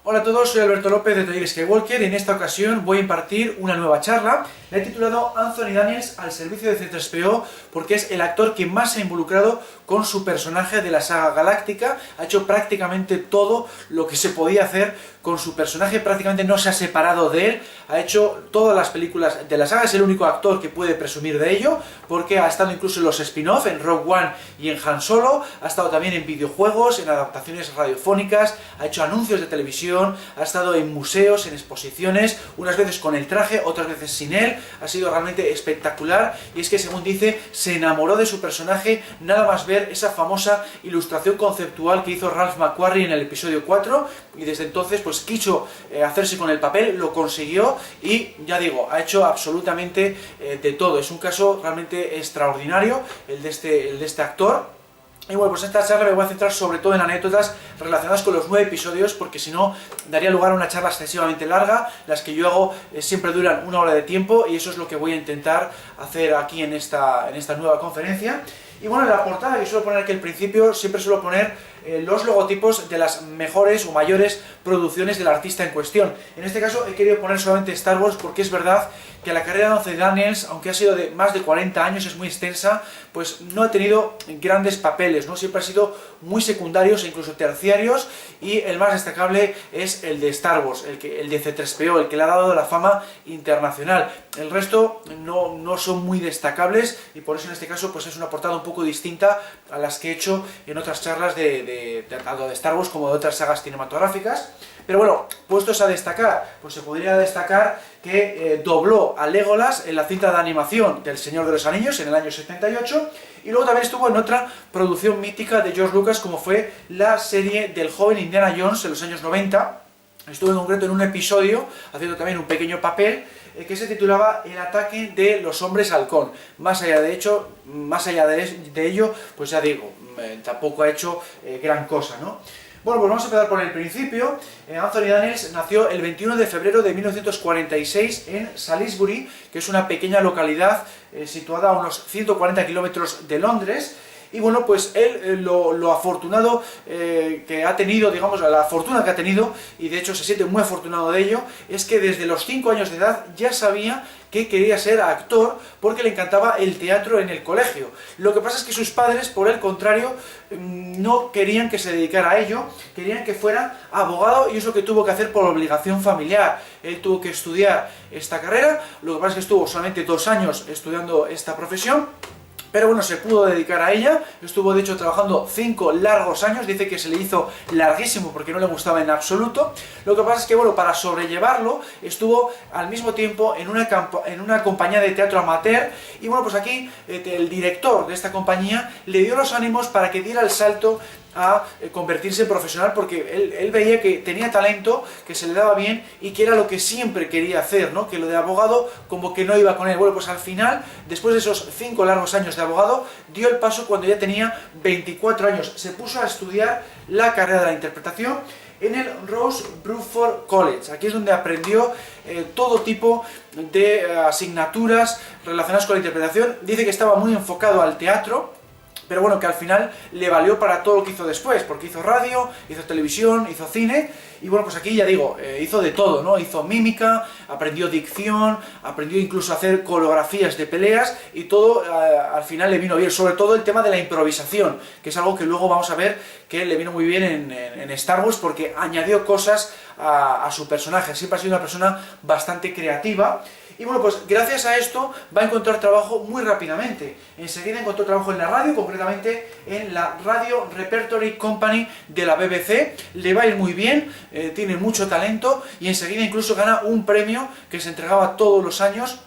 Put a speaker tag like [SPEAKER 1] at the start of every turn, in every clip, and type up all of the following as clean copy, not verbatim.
[SPEAKER 1] Hola a todos, soy Alberto López de Taller Skywalker y en esta ocasión voy a impartir una nueva charla. La he titulado Anthony Daniels al servicio de C3PO porque es el actor que más se ha involucrado con su personaje de la saga galáctica. Ha hecho prácticamente todo lo que se podía hacer con su personaje, prácticamente no se ha separado de él. Ha hecho todas las películas de la saga, es el único actor que puede presumir de ello porque ha estado incluso en los spin-off, en Rogue One y en Han Solo. Ha estado también en videojuegos, en adaptaciones radiofónicas, ha hecho anuncios de televisión, ha estado en museos, en exposiciones, unas veces con el traje, otras veces sin él. Ha sido realmente espectacular y es que, según dice, se enamoró de su personaje nada más ver esa famosa ilustración conceptual que hizo Ralph McQuarrie en el episodio 4 y desde entonces pues quiso hacerse con el papel, lo consiguió y ya digo, ha hecho absolutamente de todo. Es un caso realmente extraordinario el de este actor. Y bueno, pues en esta charla me voy a centrar sobre todo en anécdotas relacionadas con los 9 episodios, porque si no daría lugar a una charla excesivamente larga. Las que yo hago siempre duran 1 hora de tiempo y eso es lo que voy a intentar hacer aquí en esta nueva conferencia. Y bueno, en la portada que suelo poner aquí al principio, siempre suelo poner los logotipos de las mejores o mayores producciones del artista en cuestión. En este caso he querido poner solamente Star Wars porque es verdad que la carrera de Anthony Daniels, aunque ha sido de más de 40 años, es muy extensa, pues no ha tenido grandes papeles, ¿no? Siempre ha sido muy secundarios e incluso terciarios, y el más destacable es el de Star Wars, el de C3PO, el que le ha dado la fama internacional. El resto no son muy destacables y por eso en este caso pues es una portada un poco distinta a las que he hecho en otras charlas tanto de Star Wars como de otras sagas cinematográficas. Pero bueno, puestos a destacar, pues se podría destacar que dobló a Legolas en la cinta de animación del Señor de los Anillos en el año 78, y luego también estuvo en otra producción mítica de George Lucas como fue la serie del joven Indiana Jones en los años 90. Estuvo en concreto en un episodio haciendo también un pequeño papel que se titulaba El ataque de los hombres halcón. Más allá de ello, pues ya digo, tampoco ha hecho gran cosa, ¿no? Bueno, pues vamos a empezar por el principio. Anthony Daniels nació el 21 de febrero de 1946 en Salisbury, que es una pequeña localidad situada a unos 140 kilómetros de Londres. Y bueno, pues él lo afortunado que ha tenido, digamos, la fortuna que ha tenido, y de hecho se siente muy afortunado de ello, es que desde los 5 años de edad ya sabía que quería ser actor porque le encantaba el teatro en el colegio. Lo que pasa es que sus padres, por el contrario, no querían que se dedicara a ello, querían que fuera abogado, y eso que tuvo que hacer por obligación familiar. Él tuvo que estudiar esta carrera, lo que pasa es que estuvo solamente 2 años estudiando esta profesión, pero bueno, se pudo dedicar a ella. Estuvo de hecho trabajando 5 largos años, dice que se le hizo larguísimo porque no le gustaba en absoluto. Lo que pasa es que bueno, para sobrellevarlo estuvo al mismo tiempo en una compañía de teatro amateur, y bueno, pues aquí el director de esta compañía le dio los ánimos para que diera el salto a convertirse en profesional, porque él veía que tenía talento, que se le daba bien y que era lo que siempre quería hacer, ¿no? Que lo de abogado como que no iba con él. Bueno, pues al final, después de esos 5 largos años de abogado, dio el paso cuando ya tenía 24 años. Se puso a estudiar la carrera de la interpretación en el Rose Bruford College. Aquí es donde aprendió todo tipo de asignaturas relacionadas con la interpretación. Dice que estaba muy enfocado al teatro, pero bueno, que al final le valió para todo lo que hizo después, porque hizo radio, hizo televisión, hizo cine, y bueno, pues aquí ya digo, hizo de todo, ¿no? Hizo mímica, aprendió dicción, aprendió incluso a hacer coreografías de peleas, y todo al final le vino bien, sobre todo el tema de la improvisación, que es algo que luego vamos a ver que le vino muy bien en Star Wars, porque añadió cosas a su personaje. Siempre ha sido una persona bastante creativa. Y bueno, pues gracias a esto va a encontrar trabajo muy rápidamente. Enseguida encontró trabajo en la radio, concretamente en la Radio Repertory Company de la BBC. Le va a ir muy bien, tiene mucho talento, y enseguida incluso gana un premio que se entregaba todos los años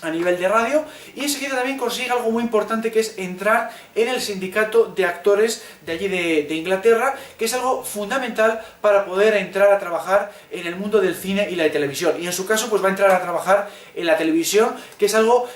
[SPEAKER 1] a nivel de radio, y enseguida también consigue algo muy importante, que es entrar en el sindicato de actores de allí de Inglaterra, que es algo fundamental para poder entrar a trabajar en el mundo del cine y la televisión. Y en su caso pues va a entrar a trabajar en la televisión, que es algo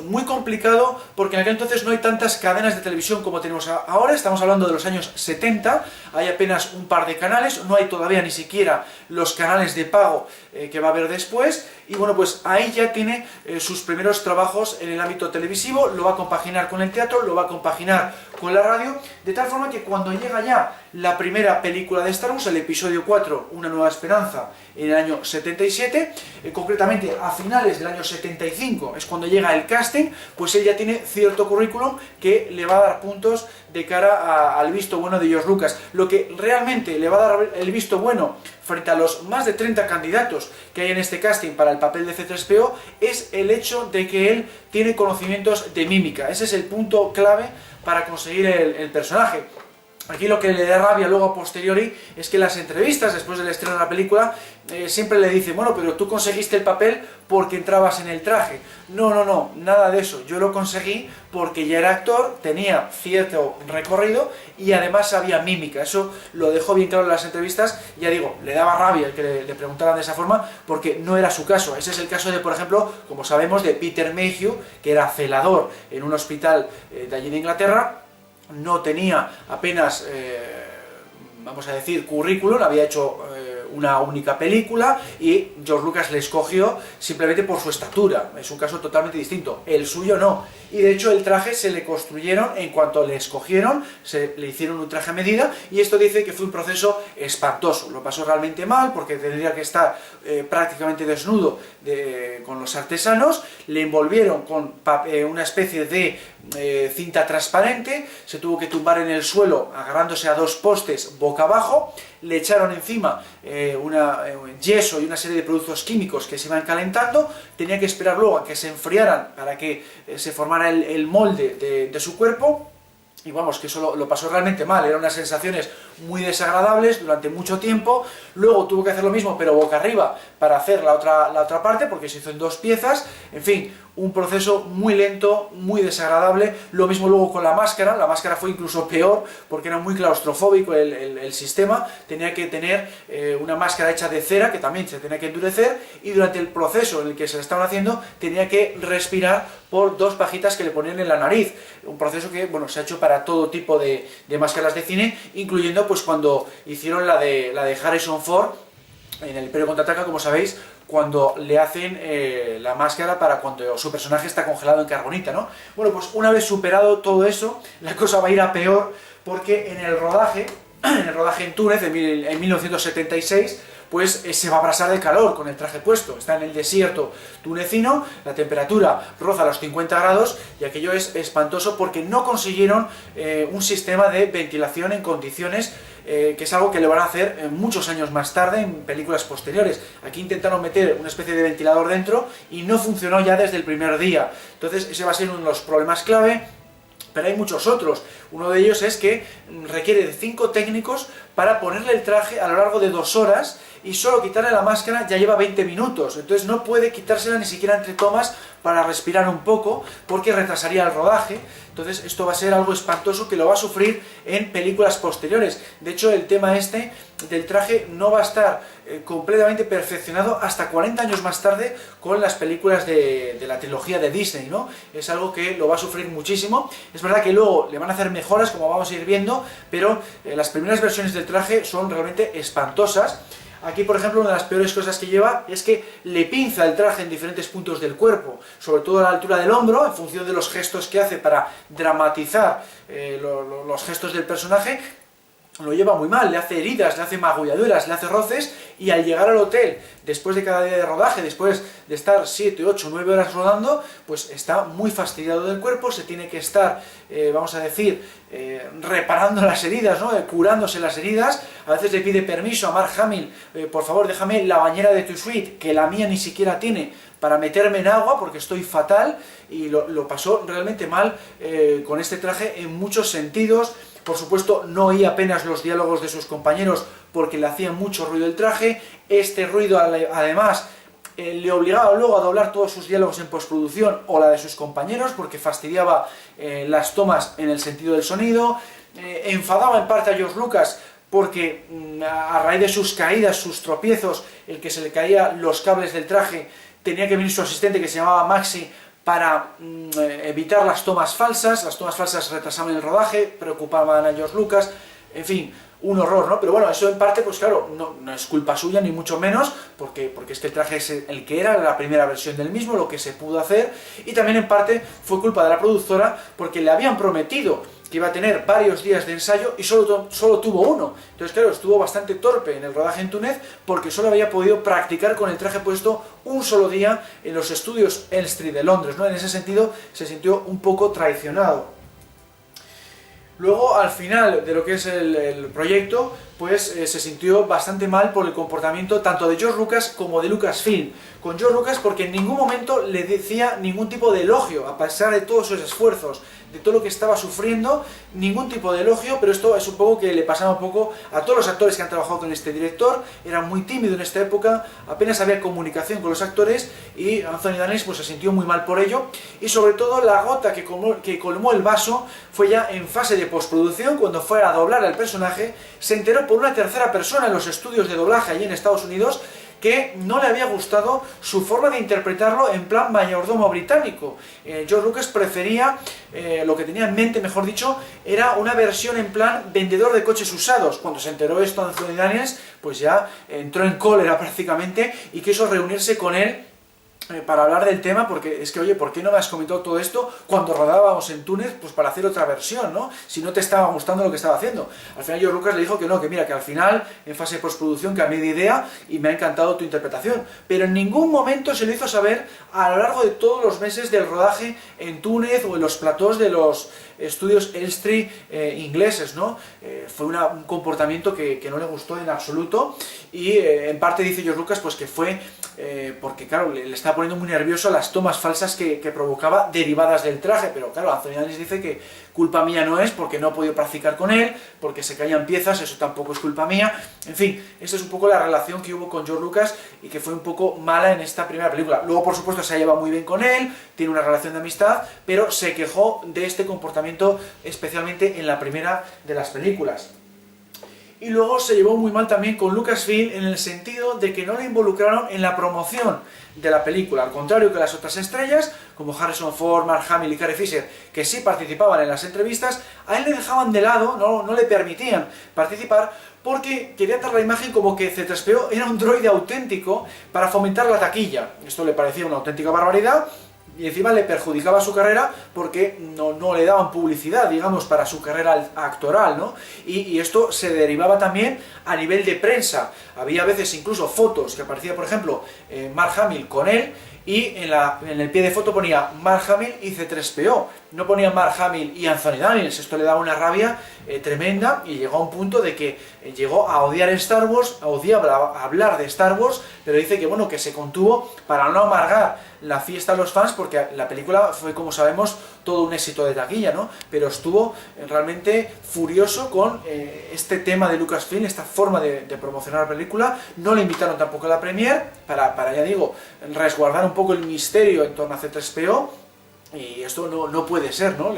[SPEAKER 1] muy complicado, porque en aquel entonces no hay tantas cadenas de televisión como tenemos ahora. Estamos hablando de los años 70, hay apenas un par de canales, no hay todavía ni siquiera los canales de pago que va a haber después, y bueno, pues ahí ya tiene sus primeros trabajos en el ámbito televisivo. Lo va a compaginar con el teatro, lo va a compaginar con la radio, de tal forma que cuando llega ya la primera película de Star Wars, el episodio 4, Una nueva esperanza, en el año 77, concretamente a finales del año 75 es cuando llega el casting, pues él ya tiene cierto currículum que le va a dar puntos de cara al visto bueno de George Lucas. Lo que realmente le va a dar el visto bueno frente a los más de 30 candidatos que hay en este casting para el papel de C3PO es el hecho de que él tiene conocimientos de mímica. Ese es el punto clave para conseguir el personaje. Aquí lo que le da rabia luego a posteriori es que en las entrevistas después del estreno de la película siempre le dicen, bueno, pero tú conseguiste el papel porque entrabas en el traje. No, nada de eso. Yo lo conseguí porque ya era actor, tenía cierto recorrido y además sabía mímica. Eso lo dejó bien claro en las entrevistas. Ya digo, le daba rabia el que le preguntaran de esa forma porque no era su caso. Ese es el caso de, por ejemplo, como sabemos, de Peter Mayhew, que era celador en un hospital de allí de Inglaterra. No tenía apenas, vamos a decir, currículum, había hecho una única película y George Lucas le escogió simplemente por su estatura. Es un caso totalmente distinto, el suyo no. Y de hecho el traje se le construyeron en cuanto le escogieron, le hicieron un traje a medida y esto dice que fue un proceso espantoso. Lo pasó realmente mal porque tendría que estar prácticamente desnudo con los artesanos, le envolvieron con una especie de cinta transparente, se tuvo que tumbar en el suelo agarrándose a dos postes boca abajo, le echaron encima yeso y una serie de productos químicos que se iban calentando, tenía que esperar luego a que se enfriaran para que se formara el molde de su cuerpo. Y vamos, que eso lo pasó realmente mal, eran unas sensaciones muy desagradables durante mucho tiempo. Luego tuvo que hacer lo mismo, pero boca arriba, para hacer la otra parte, porque se hizo en dos piezas. En fin, un proceso muy lento, muy desagradable. Lo mismo luego con la máscara fue incluso peor, porque era muy claustrofóbico el sistema. Tenía que tener una máscara hecha de cera, que también se tenía que endurecer, y durante el proceso en el que se le estaban haciendo, tenía que respirar por dos pajitas que le ponían en la nariz. Un proceso que, bueno, se ha hecho para todo tipo de máscaras de cine, incluyendo pues cuando hicieron la de Harrison Ford en el Imperio Contraataca, como sabéis, cuando le hacen la máscara para cuando su personaje está congelado en carbonita, ¿no? Bueno, pues una vez superado todo eso, la cosa va a ir a peor, porque en el rodaje en Túnez, en 1976, pues se va a abrasar de calor con el traje puesto. Está en el desierto tunecino, la temperatura roza los 50 grados y aquello es espantoso porque no consiguieron un sistema de ventilación en condiciones, que es algo que le van a hacer muchos años más tarde en películas posteriores. Aquí intentaron meter una especie de ventilador dentro y no funcionó ya desde el primer día. Entonces ese va a ser uno de los problemas clave. Pero hay muchos otros. Uno de ellos es que requiere de 5 técnicos para ponerle el traje a lo largo de 2 horas y solo quitarle la máscara ya lleva 20 minutos. Entonces no puede quitársela ni siquiera entre tomas para respirar un poco porque retrasaría el rodaje. Entonces esto va a ser algo espantoso que lo va a sufrir en películas posteriores. De hecho, el tema este del traje no va a estar completamente perfeccionado hasta 40 años más tarde con las películas de la trilogía de Disney, ¿no? Es algo que lo va a sufrir muchísimo. Es verdad que luego le van a hacer mejoras, como vamos a ir viendo, pero las primeras versiones del traje son realmente espantosas. Aquí, por ejemplo, una de las peores cosas que lleva es que le pinza el traje en diferentes puntos del cuerpo, sobre todo a la altura del hombro, en función de los gestos que hace para dramatizar los gestos del personaje. Lo lleva muy mal, le hace heridas, le hace magulladuras, le hace roces, y al llegar al hotel, después de cada día de rodaje, después de estar 7, 8, 9 horas rodando, pues está muy fastidiado del cuerpo, se tiene que estar, vamos a decir, reparando las heridas, ¿no? Curándose las heridas. A veces le pide permiso a Mark Hamill, por favor déjame la bañera de tu suite, que la mía ni siquiera tiene, para meterme en agua porque estoy fatal, y lo pasó realmente mal con este traje en muchos sentidos. Por supuesto, no oía apenas los diálogos de sus compañeros porque le hacía mucho ruido el traje. Este ruido, además, le obligaba luego a doblar todos sus diálogos en postproducción o la de sus compañeros porque fastidiaba las tomas en el sentido del sonido. Enfadaba en parte a George Lucas porque a raíz de sus caídas, sus tropiezos, el que se le caían los cables del traje, tenía que venir su asistente, que se llamaba Maxi, para evitar las tomas falsas. Las tomas falsas retrasaban el rodaje, preocupaban a George Lucas, en fin, un horror, ¿no? Pero bueno, eso en parte, pues claro, no es culpa suya, ni mucho menos, porque es que el traje es el que era, la primera versión del mismo, lo que se pudo hacer, y también en parte fue culpa de la productora, porque le habían prometido que iba a tener varios días de ensayo y solo tuvo uno. Entonces, claro, estuvo bastante torpe en el rodaje en Túnez porque solo había podido practicar con el traje puesto un solo día en los estudios Elstree de Londres, ¿no? En ese sentido, se sintió un poco traicionado. Luego, al final de lo que es el proyecto, pues se sintió bastante mal por el comportamiento tanto de George Lucas como de Lucasfilm. Con George Lucas porque en ningún momento le decía ningún tipo de elogio, a pesar de todos sus esfuerzos, de todo lo que estaba sufriendo, ningún tipo de elogio, pero esto es un poco que le pasaba un poco a todos los actores que han trabajado con este director. Era muy tímido en esta época, apenas había comunicación con los actores y Anthony Daniels pues se sintió muy mal por ello. Y sobre todo la gota que colmó el vaso fue ya en fase de postproducción, cuando fue a doblar al personaje, se enteró por una tercera persona en los estudios de doblaje allí en Estados Unidos que no le había gustado su forma de interpretarlo en plan mayordomo británico. George Lucas prefería, lo que tenía en mente, mejor dicho, era una versión en plan vendedor de coches usados. Cuando se enteró esto Anthony Daniels, pues ya entró en cólera prácticamente y quiso reunirse con él para hablar del tema, porque es que, oye, ¿por qué no me has comentado todo esto cuando rodábamos en Túnez, pues para hacer otra versión, ¿no? Si no te estaba gustando lo que estaba haciendo. Al final George Lucas le dijo que no, que mira, que al final, en fase de postproducción, cambié de idea y me ha encantado tu interpretación. Pero en ningún momento se lo hizo saber a lo largo de todos los meses del rodaje en Túnez o en los platós de los estudios Elstree ingleses, ¿no? Fue un comportamiento que no le gustó en absoluto y en parte dice George Lucas pues que fue porque claro, le estaba poniendo muy nervioso las tomas falsas que provocaba derivadas del traje, pero claro, Anthony Daniels dice que culpa mía no es porque no he podido practicar con él, porque se caían piezas, eso tampoco es culpa mía. En fin, esta es un poco la relación que hubo con George Lucas y que fue un poco mala en esta primera película. Luego, por supuesto, se ha llevado muy bien con él, tiene una relación de amistad, pero se quejó de este comportamiento especialmente en la primera de las películas. Y luego se llevó muy mal también con Lucasfilm en el sentido de que no le involucraron en la promoción de la película, al contrario que las otras estrellas, como Harrison Ford, Mark Hamill y Carrie Fisher, que sí participaban en las entrevistas, a él le dejaban de lado, no le permitían participar, porque querían dar la imagen como que C-3PO era un droide auténtico para fomentar la taquilla. Esto le parecía una auténtica barbaridad, y encima le perjudicaba su carrera porque no le daban publicidad, digamos, para su carrera actoral, ¿no? Y esto se derivaba también a nivel de prensa. Había a veces incluso fotos que aparecía, por ejemplo, Mark Hamill con él, y en el pie de foto ponía Mark Hamill y C-3PO. No ponía Mark Hamill y Anthony Daniels. Esto le daba una rabia tremenda y llegó a un punto de que llegó a odiar Star Wars, odiaba hablar de Star Wars, pero dice que bueno, que se contuvo para no amargar la fiesta a los fans, porque la película fue, como sabemos, todo un éxito de taquilla, ¿no? Pero estuvo realmente furioso con este tema de Lucasfilm, esta forma de promocionar la película. No le invitaron tampoco a la premiere, para ya digo, resguardar un poco el misterio en torno a C-3PO, y esto no puede ser, ¿no?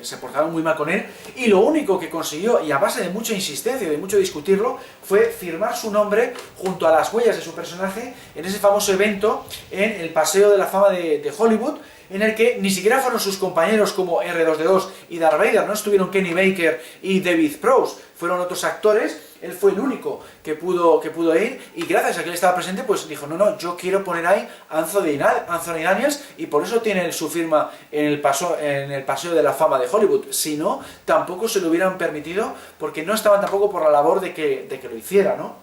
[SPEAKER 1] Se portaron muy mal con él, y lo único que consiguió, y a base de mucha insistencia y de mucho discutirlo, fue firmar su nombre junto a las huellas de su personaje en ese famoso evento en el Paseo de la Fama de Hollywood, en el que ni siquiera fueron sus compañeros como R2D2 y Darth Vader, no estuvieron Kenny Baker y David Prowse, fueron otros actores. Él fue el único que pudo ir, y gracias a que él estaba presente, pues dijo, no, yo quiero poner ahí a Anthony Daniels, y por eso tiene su firma en el Paseo de la Fama de Hollywood. Si no, tampoco se lo hubieran permitido, porque no estaban tampoco por la labor de que lo hiciera, ¿no?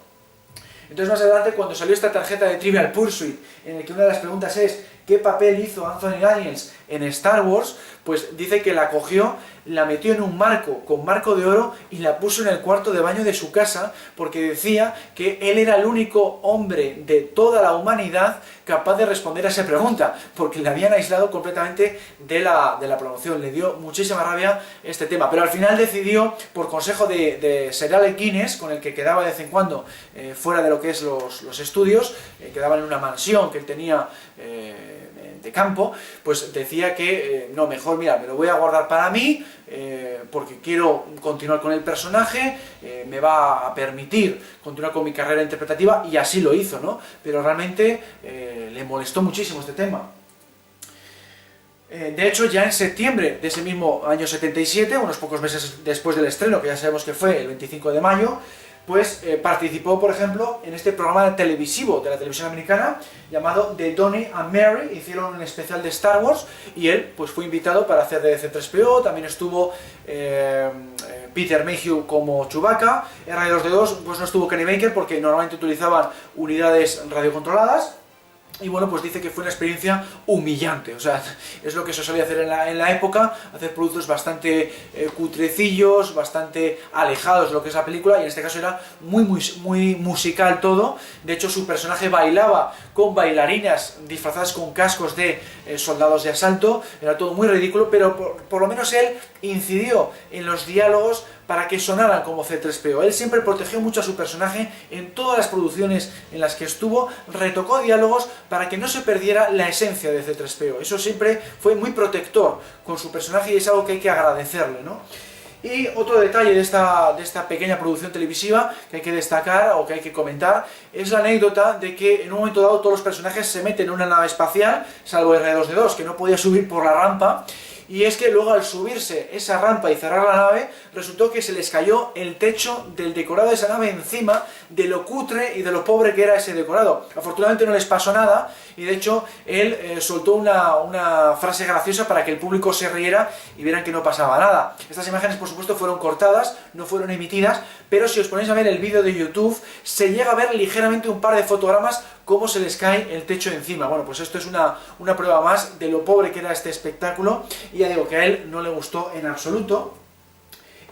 [SPEAKER 1] Entonces más adelante, cuando salió esta tarjeta de Trivial Pursuit, en el que una de las preguntas es ¿qué papel hizo Anthony Daniels en Star Wars?, pues dice que la cogió, la metió en un marco con marco de oro y la puso en el cuarto de baño de su casa, porque decía que él era el único hombre de toda la humanidad capaz de responder a esa pregunta, porque le habían aislado completamente de la promoción. Le dio muchísima rabia este tema, pero al final decidió, por consejo de Sir Alec Guinness, con el que quedaba de vez en cuando fuera de lo que es los estudios, quedaban en una mansión que él tenía de campo, pues decía que no, mejor mira, me lo voy a guardar para mí, porque quiero continuar con el personaje, me va a permitir continuar con mi carrera interpretativa, y así lo hizo, ¿no? Pero realmente le molestó muchísimo este tema. De hecho, ya en septiembre de ese mismo año 77, unos pocos meses después del estreno, que ya sabemos que fue el 25 de mayo, pues participó, por ejemplo, en este programa televisivo de la televisión americana llamado The Donnie and Mary. Hicieron un especial de Star Wars y él pues fue invitado para hacer de C-3PO. También estuvo Peter Mayhew como Chewbacca. En R2D2 pues no estuvo Kenny Baker porque normalmente utilizaban unidades radiocontroladas. Y bueno, pues dice que fue una experiencia humillante, o sea, es lo que se solía hacer en la época, hacer productos bastante cutrecillos, bastante alejados de lo que es la película, y en este caso era muy musical todo. De hecho, su personaje bailaba con bailarinas disfrazadas con cascos de soldados de asalto, era todo muy ridículo, pero por lo menos él incidió en los diálogos para que sonaran como C-3PO. Él siempre protegió mucho a su personaje en todas las producciones en las que estuvo, retocó diálogos para que no se perdiera la esencia de C-3PO. Eso siempre fue muy protector con su personaje y es algo que hay que agradecerle, ¿no? Y otro detalle de esta pequeña producción televisiva que hay que destacar o que hay que comentar es la anécdota de que en un momento dado todos los personajes se meten en una nave espacial, salvo R2D2 que no podía subir por la rampa. Y es que luego al subirse esa rampa y cerrar la nave, resultó que se les cayó el techo del decorado de esa nave encima de lo cutre y de lo pobre que era ese decorado. Afortunadamente no les pasó nada y de hecho él soltó una frase graciosa para que el público se riera y vieran que no pasaba nada. Estas imágenes por supuesto fueron cortadas, no fueron emitidas, pero si os ponéis a ver el vídeo de YouTube se llega a ver ligeramente un par de fotogramas cómo se les cae el techo encima. Bueno, pues esto es una prueba más de lo pobre que era este espectáculo, y ya digo que a él no le gustó en absoluto.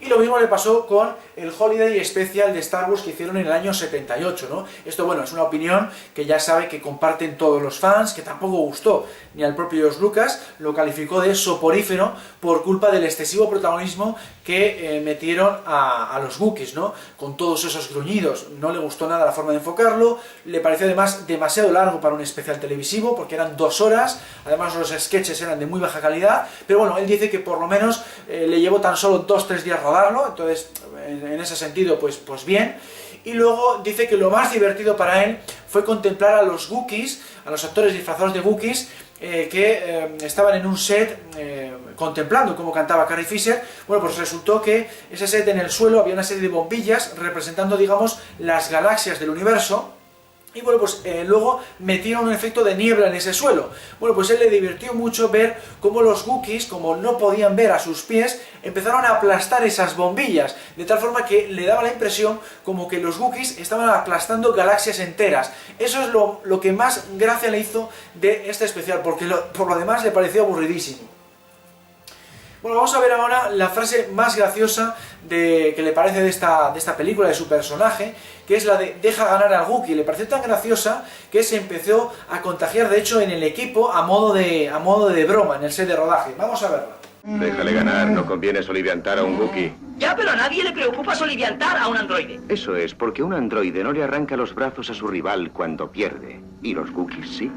[SPEAKER 1] Y lo mismo le pasó con el Holiday Special de Star Wars que hicieron en el año 78, ¿no? Esto, bueno, es una opinión que ya sabe que comparten todos los fans, que tampoco gustó ni al propio George Lucas, lo calificó de soporífero por culpa del excesivo protagonismo que metieron a los Wookiees, ¿no? Con todos esos gruñidos. No le gustó nada la forma de enfocarlo, le pareció además demasiado largo para un especial televisivo, porque eran 2 horas, además los sketches eran de muy baja calidad, pero bueno, él dice que por lo menos le llevó tan solo 2-3 días rodarlo, entonces en ese sentido pues bien. Y luego dice que lo más divertido para él fue contemplar a los Wookiees, a los actores disfrazados de Wookiees, que estaban en un set contemplando cómo cantaba Carrie Fisher. Bueno, pues resultó que ese set, en el suelo había una serie de bombillas representando, digamos, las galaxias del universo. Y bueno, pues luego metieron un efecto de niebla en ese suelo. Bueno, pues él le divirtió mucho ver cómo los Wookiees, como no podían ver a sus pies, empezaron a aplastar esas bombillas, de tal forma que le daba la impresión como que los Wookiees estaban aplastando galaxias enteras. Eso es lo que más gracia le hizo de este especial, porque por lo demás le pareció aburridísimo. Bueno, vamos a ver ahora la frase más graciosa que le parece de esta película, de su personaje, que es la de "deja ganar al Wookiee". Le pareció tan graciosa que se empezó a contagiar, de hecho, en el equipo a modo de broma, en el set de rodaje. Vamos a verla.
[SPEAKER 2] Déjale ganar, no conviene soliviantar a un Wookiee.
[SPEAKER 3] Ya, pero a nadie le preocupa soliviantar a un androide.
[SPEAKER 2] Eso es, porque un androide no le arranca los brazos a su rival cuando pierde. Y los Wookiees sí.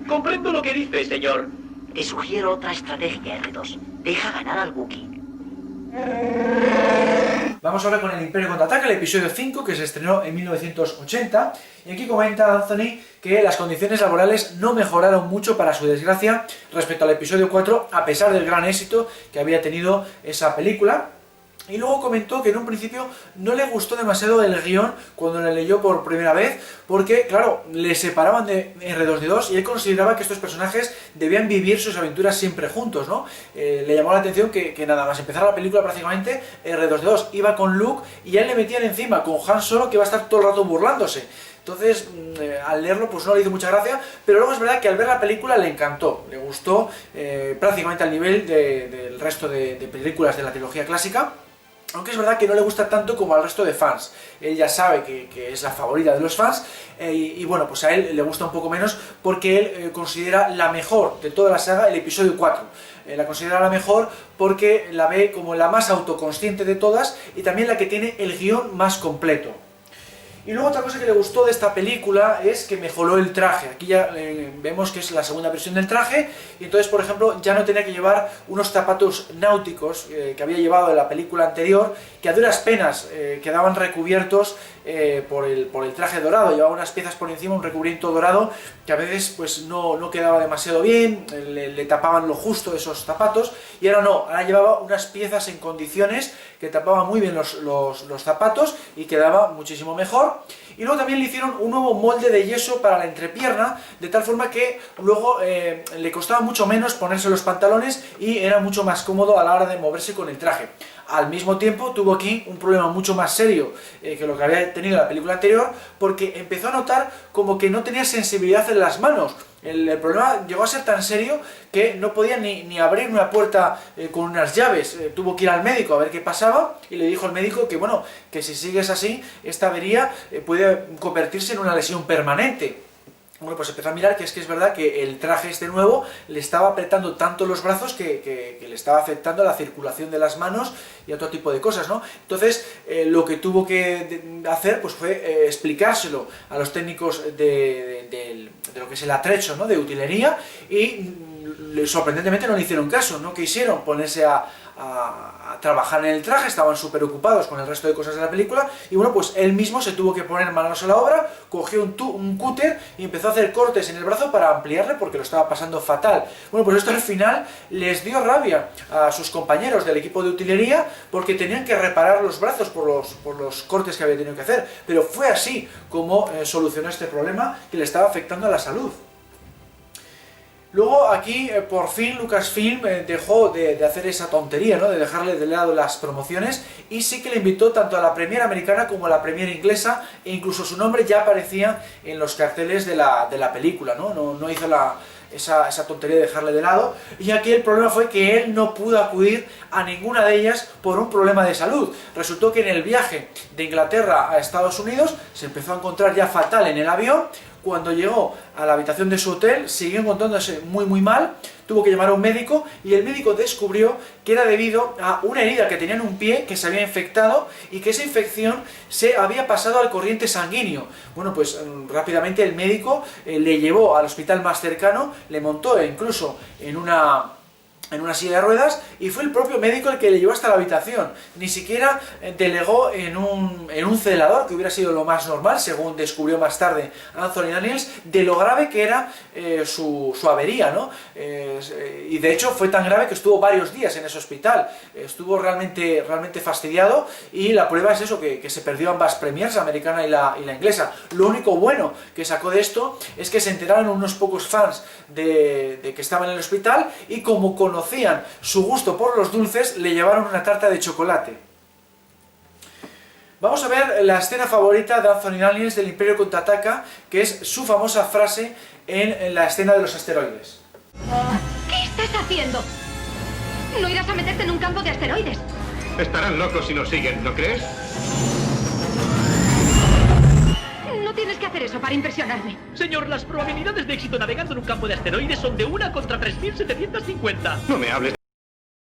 [SPEAKER 3] Comprendo lo que dice, señor. Te sugiero otra estrategia, R2. Deja ganar al Wookiee.
[SPEAKER 1] Vamos ahora con el Imperio Contraataca, el episodio 5, que se estrenó en 1980, y aquí comenta Anthony que las condiciones laborales no mejoraron mucho, para su desgracia, respecto al episodio 4, a pesar del gran éxito que había tenido esa película. Y luego comentó que en un principio no le gustó demasiado el guión cuando le leyó por primera vez, porque, claro, le separaban de R2D2 y él consideraba que estos personajes debían vivir sus aventuras siempre juntos, ¿no? Le llamó la atención que nada más empezar la película prácticamente, R2D2 iba con Luke y a él le metían encima con Han Solo, que va a estar todo el rato burlándose. Entonces, al leerlo, pues no le hizo mucha gracia, pero luego es verdad que al ver la película le encantó, le gustó prácticamente al nivel del resto de películas de la trilogía clásica. Aunque es verdad que no le gusta tanto como al resto de fans. Él ya sabe que es la favorita de los fans y bueno, pues a él le gusta un poco menos porque él considera la mejor de toda la saga el episodio 4. La considera la mejor porque la ve como la más autoconsciente de todas y también la que tiene el guión más completo. Y luego otra cosa que le gustó de esta película es que mejoró el traje. Aquí ya vemos que es la segunda versión del traje, y entonces, por ejemplo, ya no tenía que llevar unos zapatos náuticos que había llevado en la película anterior, que a duras penas quedaban recubiertos por el traje dorado. Llevaba unas piezas por encima, un recubrimiento dorado, que a veces pues no quedaba demasiado bien, le tapaban lo justo esos zapatos, y ahora no, ahora llevaba unas piezas en condiciones que tapaban muy bien los zapatos y quedaba muchísimo mejor. Y luego también le hicieron un nuevo molde de yeso para la entrepierna, de tal forma que luego le costaba mucho menos ponerse los pantalones y era mucho más cómodo a la hora de moverse con el traje. Al mismo tiempo tuvo aquí un problema mucho más serio que lo que había tenido en la película anterior, porque empezó a notar como que no tenía sensibilidad en las manos. El problema llegó a ser tan serio que no podía ni abrir una puerta con unas llaves. Tuvo que ir al médico a ver qué pasaba, y le dijo al médico que bueno, que si sigues así, esta avería puede convertirse en una lesión permanente. Bueno, pues empezó a mirar que es verdad que el traje este nuevo le estaba apretando tanto los brazos que le estaba afectando la circulación de las manos y otro tipo de cosas, ¿no? Entonces, lo que tuvo que hacer pues fue explicárselo a los técnicos de lo que es el atrecho, ¿no?, de utilería, y sorprendentemente no le hicieron caso, no quisieron ponerse a trabajar en el traje, estaban súper ocupados con el resto de cosas de la película, y bueno, pues él mismo se tuvo que poner manos a la obra, cogió un cúter y empezó a hacer cortes en el brazo para ampliarle porque lo estaba pasando fatal. Bueno, pues esto al final les dio rabia a sus compañeros del equipo de utilería, porque tenían que reparar los brazos por los cortes que había tenido que hacer, pero fue así como solucionó este problema que le estaba afectando a la salud. Luego aquí, por fin, Lucasfilm dejó de hacer esa tontería, ¿no?, de dejarle de lado las promociones, y sí que le invitó tanto a la premier americana como a la premier inglesa, e incluso su nombre ya aparecía en los carteles de la película, ¿no? No hizo esa tontería de dejarle de lado, y aquí el problema fue que él no pudo acudir a ninguna de ellas por un problema de salud. Resultó que en el viaje de Inglaterra a Estados Unidos se empezó a encontrar ya fatal en el avión. Cuando llegó a la habitación de su hotel, siguió encontrándose muy mal, tuvo que llamar a un médico, y el médico descubrió que era debido a una herida que tenía en un pie que se había infectado, y que esa infección se había pasado al corriente sanguíneo. Bueno, pues rápidamente el médico le llevó al hospital más cercano, le montó incluso en una silla de ruedas, y fue el propio médico el que le llevó hasta la habitación. Ni siquiera delegó en un celador, que hubiera sido lo más normal, según descubrió más tarde Anthony Daniels, de lo grave que era su avería, ¿no? Y de hecho fue tan grave que estuvo varios días en ese hospital. Estuvo realmente fastidiado, y la prueba es eso, que se perdió ambas premiers, la americana y la inglesa. Lo único bueno que sacó de esto es que se enteraron unos pocos fans de que estaban en el hospital, y como conocían su gusto por los dulces, le llevaron una tarta de chocolate. Vamos a ver la escena favorita de Anthony Daniels del Imperio Contraataca, que es su famosa frase en la escena de los asteroides.
[SPEAKER 4] ¿Qué estás haciendo? No irás a meterte en un campo de asteroides.
[SPEAKER 5] Estarán locos si nos siguen, ¿no crees?
[SPEAKER 4] No tienes que hacer eso para impresionarme.
[SPEAKER 3] Señor, las probabilidades de éxito navegando en un campo de asteroides son de 1 contra 3750.
[SPEAKER 5] No me hables